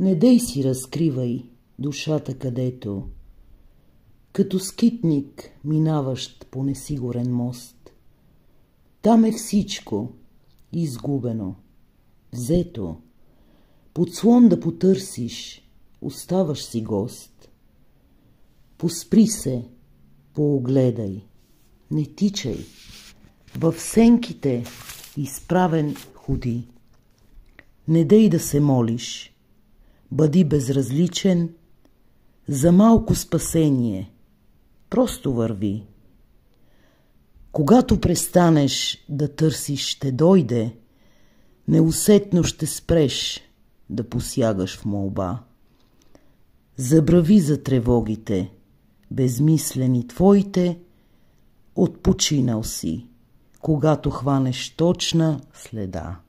Не дей си разкривай душата където, като скитник, минаващ по несигурен мост. Там е всичко изгубено, взето. Подслон да потърсиш, оставаш си гост. Поспри се, поогледай, не тичай. В сенките изправен ходи. Не дей да се молиш, бъди безразличен, за малко спасение, просто върви. Когато престанеш да търсиш, ще дойде, неусетно ще спреш да посягаш в молба. Забрави за тревогите, безмислени твоите, отпочинал си, когато хванеш точна следа.